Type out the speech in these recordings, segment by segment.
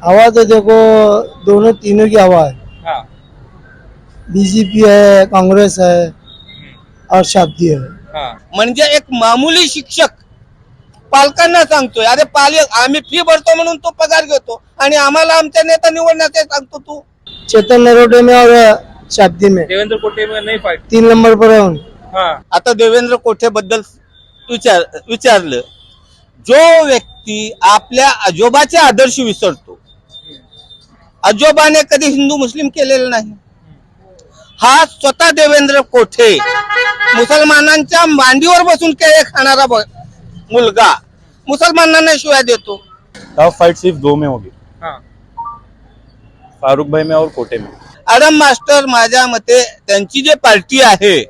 हवा तो देखो दोनों तीनों की हवा है। हाँ। बीजेपी है, कांग्रेस है और शादी है। हाँ। म्हणजे एक मामूली शिक्षक पालकांना सांगतोय, अरे पालक आम्ही फी भरतो म्हणून तो पगार घेतो आणि आम्हाला आमचा नेता निवडण्याचे सांगतो तू। चेतन नरोटे में और शादी में देवेंद्र कोटे में नहीं फाइट। 3 नंबर पर है उन। हाँ। आता देवेंद्र कोठे बद्दल विचारलं, जो व्यक्ती आपल्या आजोबाचे आदर्श विसरतो, आजोबाने कधी हिंदू मुस्लिम केलेलं नाही, हा स्वतः देवेंद्र कोठे मुसलमानांच्या मांडीवर बसून केळे खाणारा मुलगा मुसलमानांना शिवाय देतो। टफ फाइट सिर्फ दो में होगी, हाँ। फारूक भाई में और कोटे में। आडम मास्टर माझ्या मते त्यांची जी पार्टी आहे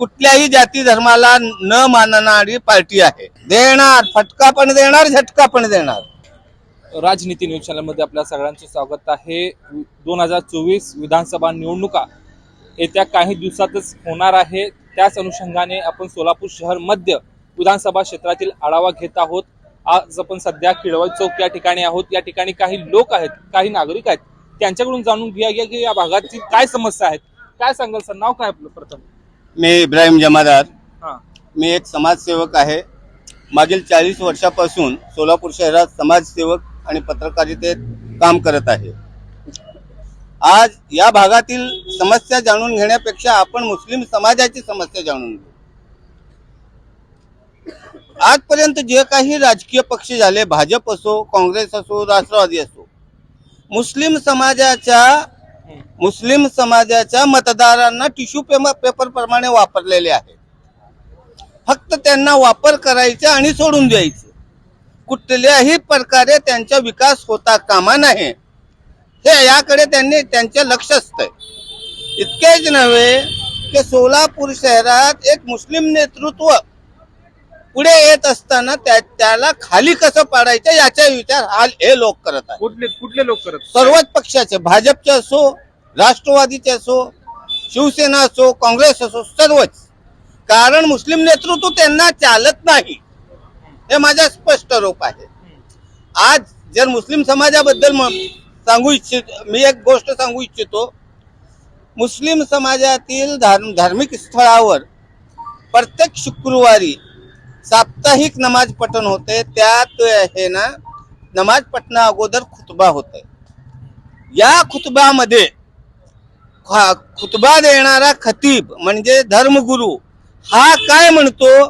कुठल्याही जाती धर्माला न मानणारी पार्टी आहे। देणार, फटका पण देणार, झटका पण देणार। राजनीती न्यूज चॅनल मध्ये आपल्या सगळ्यांचे स्वागत आहे। 2024 विधानसभा निवडणुका येत्या काही दिवसातच होणार आहे। त्याच अनुषंगाने आपण सोलापूर शहर मध्य विधानसभा क्षेत्रातील आढावा घेत आहोत। आज आपण सध्या किडवळ चौक या ठिकाणी आहोत। या ठिकाणी काही लोक आहेत, काही नागरिक आहेत, त्यांच्याकडून जाणून घ्या की या भागातील काय समस्या आहेत। काय सांगाल सर? नाव काय आपलं? प्रथम मी इब्राहिम जमादार, हां। मी एक समाजसेवक आहे। मागील 40 वर्षापासून सोलापूर शहरात समाजसेवक आणि पत्रकारितेत काम करत आहे। आज या भागातील समस्या जाणून घेण्यापेक्षा आपण मुस्लिम समाजाची समस्या जाणून घेऊ। आजपर्यंत जे काही राजकीय पक्ष झाले, भाजप असो, काँग्रेस असो, राष्ट्रवादी असो, मुस्लिम समाजाच्या मतदारांना टिश्यू पेपर प्रमाणे वापरलेले आहे। फक्त त्यांना वापर करायचा आणि सोडून द्यायचं, कुठल्याही प्रकारे त्यांचा विकास होता कामा नये, हे याकडे त्यांचे लक्ष असतंय। इतकेच नव्हे की सोलापूर शहरात एक मुस्लिम नेतृत्व पुढे येत असताना त्याला खाली कसं पाडायचं याचा विचार हाल हे लोक करत आहेत। कुठले लोक करत? सर्वच पक्षाचे, भाजपचे असो, राष्ट्रवादीचे असो, शिवसेना असो, काँग्रेस असो, सर्वच। कारण मुस्लिम नेतृत्व त्यांना चालत नाही, हे माझा स्पष्ट आरोप आहे। आज जर मुस्लिम समाजाबद्दल मी एक गोष्ट सांगू इच्छितो। मुस्लिम समाजातील धार्मिक स्थळावर प्रत्येक शुक्रवारी साप्ताहिक नमाज पठण होते। त्यात हे ना, नमाज पठणा अगोदर खुतबा होते। या खुतबामध्ये खुतबा देणारा खतीब म्हणजे धर्मगुरू हा काय म्हणतो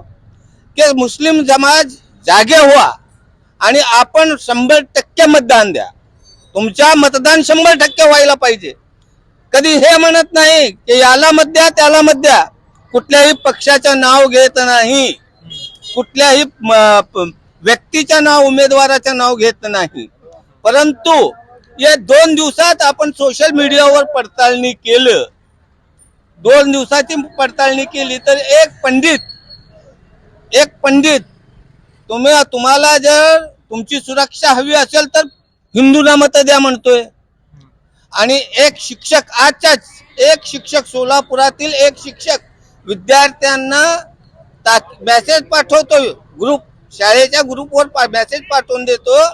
की मुस्लिम समाज जागे व्हा आणि आपण 100% मतदान द्या, तुमच्या मतदान 100% व्हायला पाहिजे। कधी हे म्हणत नाही की याला मत द्या, त्याला मत द्या, कुठल्याही पक्षाचं नाव घेत नाही, कुठल्याही व्यक्तीचं नाव, उमेदवाराचं नाव घेत नाही। परंतु या 2 दिवसात आपण सोशल मीडियावर पडताळणी केलं, 2 दिवसाची पडताळणी केली तर एक पंडित तुम्हाला जर तुमची सुरक्षा हवी असेल तर हिंदूंना मत द्या म्हणतोय। आणि एक शिक्षक सोलापुरातील एक शिक्षक विद्यार्थ्यांना मेसेज पाठवतोय, शाळेच्या ग्रुपवर मेसेज पाठवून देतो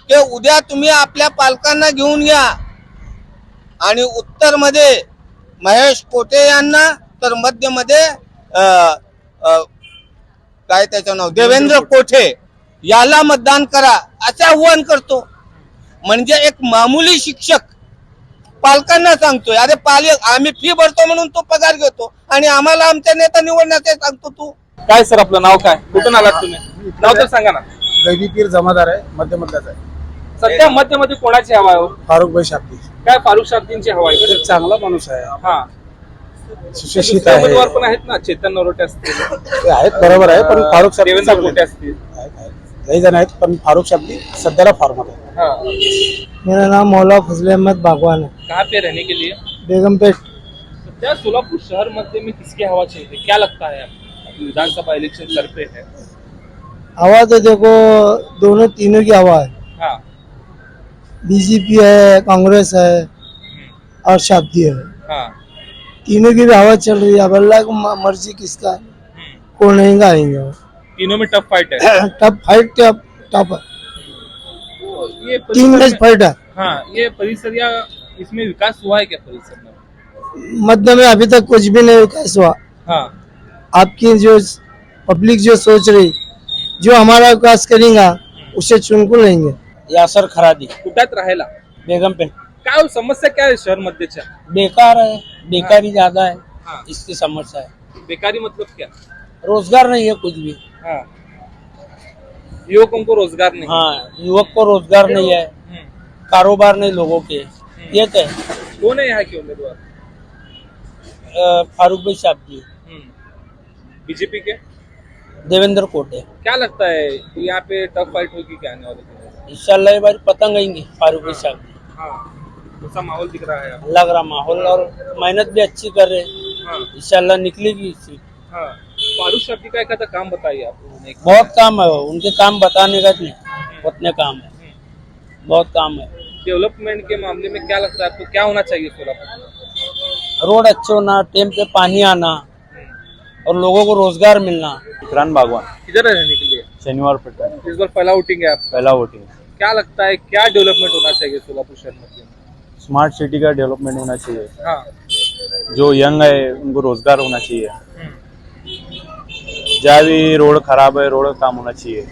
की उद्या तुम्ही आपल्या पालकांना घेऊन या। आणि उत्तर मध्ये महेश कोटे यांना, तर मध्य मध्ये काय त्याचं नाव, देवेंद्र कोठे याला मतदान करा असे आव्हान करतो। म्हणजे एक मामूली शिक्षक पालकांना सांगतोय, अरे पालक आम्ही फी भरतो म्हणून तो पगार घेतो आणि आम्हाला आमचा नेता निवडण्याचे सांगतो तू। काय सर आपलं नाव काय? कुठून आलात तुम्ही? नाव तर सांगा ना। गैदीपीर जमादार आहे, मध्यमधलाच आहे। सध्या मध्ये कोणाची हवा आहे? फारूक भाई शाब्दी काय फारूक शाब्दींची हवा आहे? एक चांगला माणूस आहे, हा, सुशिक्षित दुसरे आहे, उमेदवार पण आहेत ना, चेतन नरोटे असतील, ते आहेत बरोबर आहे, पण फारूक शाब्दी देवेंद्र कोटे असतील, काही जण आहेत, पण फारूक शाब्दी सध्याला फॉर्मत आहे। हाँ। मेरा नाम मौला फजल अहमद बागवान है। कहाँ पे रहने के लिए? बेगमपेट। क्या सोलापुर शहर मध्य में किसकी हवा चाहिए? क्या लगता है आपको? विधानसभा इलेक्शन सर पे है। हवा तो देखो दोनों तीनों की हवा है। हाँ। बीजेपी है, कांग्रेस है और शादी है। हाँ। तीनों की भी हवा चल रही है। अब अल्लाह की मर्जी किसका है, कौन नहीं आएंगे। तीनों में टफ फाइट है। टफ फाइट, टफ ये 3 मैच फाइट है। हाँ, ये परिसर या इसमें विकास हुआ है क्या परिसर में? मध्य में अभी तक कुछ भी नहीं विकास हुआ। हाँ, आपकी जो पब्लिक जो सोच रही, जो हमारा विकास करेगा उसे चुन को लेंगे। यासर खरादी कुठ्यात राहायला बेगम पेठ काय समस्या काय आहे शहर मध्येच्या? बेकार है, बेकारी ज्यादा है, हाँ, इसकी समस्या है। बेकारी मतलब क्या? रोजगार नहीं है कुछ भी। हाँ, युवकों को रोजगार नहीं। हाँ, युवक को रोजगार नहीं है, हम्म, कारोबार नहीं लोगों के। ये तो है। कौन है यहाँ के उम्मीदवार? फारूक भाई साहब जी, बीजेपी के। देवेंद्र कोटे। क्या लगता है यहाँ पे टफ फाइट होगी क्या आने वाले दिनों में? इंशाल्लाह ये बार पतंग आएंगे फारूक भाई साहब जी। हाँ, कैसा माहौल दिख रहा है आपको? लग रहा माहौल, और मेहनत भी अच्छी कर रहे। हाँ, इंशाल्लाह निकलेगी सीट। हाँ, फारूक साहब जी का एक आधा काम बताइए आप लोगों ने। बहुत काम है, उनके काम बताने का नहीं, उतने काम है, बहुत काम है। डेवलपमेंट के मामले में क्या लगता है आपको, क्या होना चाहिए सोलापुर में? रोड अच्छे होना, टाइम पे पानी आना, और लोगों को रोजगार मिलना। विक्रांत बागवान, किधर रहने के लिए? शनिवार पेट इस बार पहला वोटिंग है आपका। पहला वोटिंग। क्या लगता है क्या डेवलपमेंट होना चाहिए सोलापुर शहर में? स्मार्ट सिटी का डेवलपमेंट होना चाहिए, हाँ, जो यंग है उनको रोजगार होना चाहिए, जहाँ भी रोड खराब है रोड का काम होना चाहिए,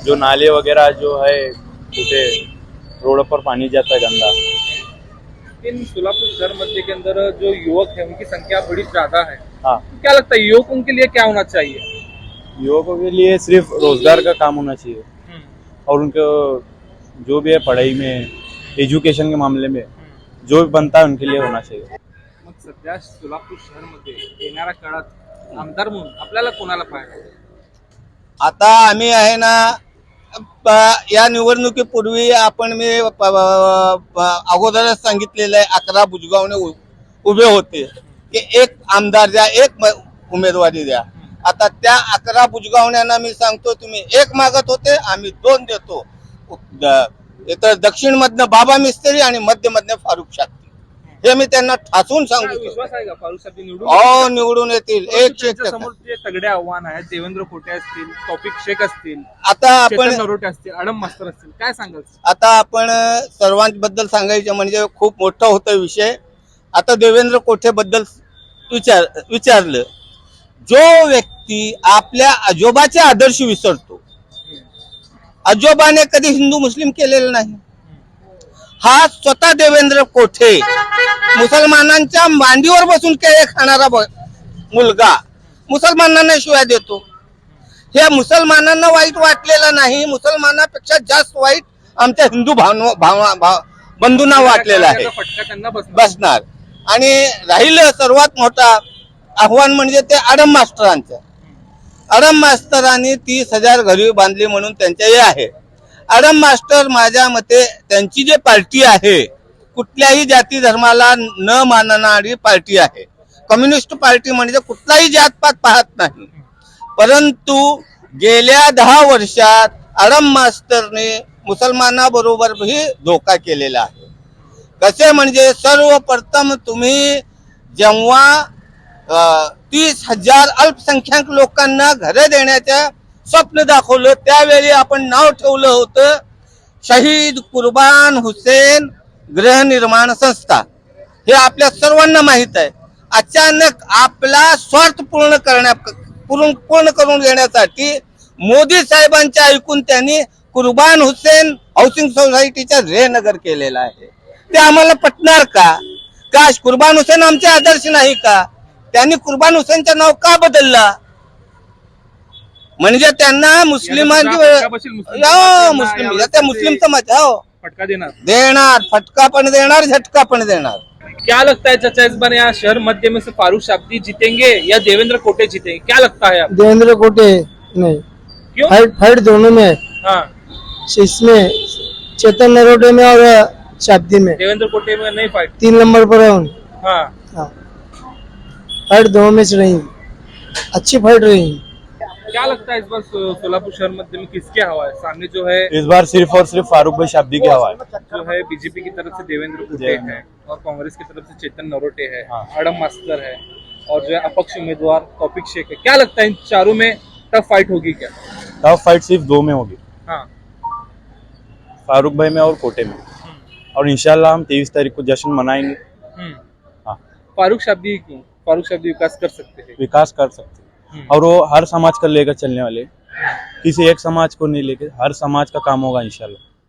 जो नाले वगैरह जो है टूटे, रोड पर पानी जाता है गंदा। इन सोलापुर शहर मध्य के अंदर जो युवक है उनकी संख्या बड़ी ज्यादा है। हाँ, क्या लगता है युवकों के लिए क्या होना चाहिए? युवकों के लिए सिर्फ रोजगार का काम होना चाहिए, और उनको जो भी है पढ़ाई में, एजुकेशन के मामले में जो भी बनता है उनके लिए होना चाहिए। मग सध्या सोलापूर शहर मध्ये येणाऱ्या काळात आमदार म्हणून आपल्याला कोणाला पाहिजे? आता आम्ही आहे ना, या निवडणुकीपूर्वी आपण मी अगोदरच सांगितलेलं आहे, 11 बुजगावणे उभे होते की एक आमदार द्या, एक उमेदवारी द्या। आता त्या 11 बुजगावण्यांना मी सांगतो, तुम्ही एक मागत होते, आम्ही 2 देतो। इतर दक्षिण मधनं बाबा मिस्त्री आणि मध्य मधनं फारुख शास्त्री, हे मी त्यांना ठासून काय सांगतो। विश्वास आहे का फारुख साहेब निवडून? हो, निवडून येतील, एक त्यांच्या समोर जे तगडे आव्हान आहेत, देवेंद्र कोटे असतील, तौफिक शेख असतील, आता आपण चेतन नरोटे असतील, अडम मास्तर असतील, काय सांगाल? आता आपण सर्वांबद्दल सांगायचं म्हणजे खूप मोठा होता विषय। आता देवेंद्र कोठेबद्दल विचारलं, जो व्यक्ती आपल्या आजोबाचे आदर्श विसरतो, आजोबाने कधी हिंदू मुस्लिम केलेलं नाही, हा स्वतः देवेंद्र कोठे मुसलमानांच्या मांडीवर बसून केळे खाणारा मुलगा मुसलमानांना शिवाय देतो। हे मुसलमानांना वाईट वाटलेलं नाही, मुसलमानापेक्षा जास्त वाईट आमच्या हिंदू बंधूंना वाटलेला आहे, फटका त्यांना बसणार। आणि राहिलं सर्वात मोठा आव्हान म्हणजे ते आडम मास्टरांचं। आडम मास्तरांनी 30,000 घरी बांधली म्हणून त्यांच्या हे आहे। आडम मास्टर माझ्या मते त्यांची जे पार्टी आहे, कुठल्याही जाती धर्माला न मानणारी पार्टी आहे। कम्युनिस्ट पार्टी म्हणजे कुठलाही जातपात पाहत नाही, परंतु गेल्या 10 वर्षात आडम मास्तरने मुसलमानाबरोबरही धोका केलेला आहे। कसे म्हणजे सर्वप्रथम तुम्ही जेव्हा 30,000 अल्पसंख्याक लोकांना घरे देण्याच्या स्वप्न दाखवलं, त्यावेळी आपण नाव ठेवलं होतं शहीद कुर्बान हुसेन गृहनिर्माण संस्था। हे आपल्या सर्वांना माहित आहे। अचानक आपला स्वार्थ पूर्ण करून घेण्यासाठी मोदी साहेबांचे ऐकून त्यांनी कुर्बान हुसेन हाऊसिंग सोसायटीचा रेनगर केलेला आहे। ते आम्हाला पटणार का? कुर्बान हुसेन आमचे आदर्श नाही का? त्यांनी कुर्बान हुसेनचं नाव का बदललं? म्हणजे त्यांना मुस्लिमांची मुस्लिम समाज फटका देणार, फटका पण देणार, झटका पण देणार। क्या लगता है चाचा इस बार यहाँ शहर मध्य में से फारूक शाब्दी जीतेंगे या देवेंद्र कोटे जीतेंगे? क्या लगता है आपको? देवेंद्र कोटे नहीं, क्यों? फाइट दोनों में है। हाँ, इसमें चेतन नरोटे में और शाब्दी में देवेंद्र कोटे में नहीं फाइट। 3 नंबर पर है। हाँ, फाइट दोनों में से रही, अच्छी फाइट रही। क्या लगता है इस बार सोलापुर शहर मध्य में किसके हवा है? सामने जो है इस बार सिर्फ और सिर्फ फारूक भाई शाब्दी की हवा है। जो है बीजेपी की तरफ से देवेंद्र कोटे है और कांग्रेस की तरफ से चेतन नरोटे है, अडम मास्तर है और जो है अपक्ष उम्मीदवार तौफिक शेख है। क्या लगता है इन चारों में टफ फाइट होगी क्या? टफ फाइट सिर्फ 2 में होगी, हाँ, फारूक भाई में और कोटे में। और इंशाल्लाह हम 23 तारीख को जश्न मनाएंगे। हाँ। फारूक शाब्दी क्यों? फारूक शाब्दी विकास कर सकते हैं। विकास कर सकते हैं और वो हर समाज का लेकर चलने वाले, किसी एक समाज को नहीं लेके हर समाज का काम होगा इंशाल्लाह।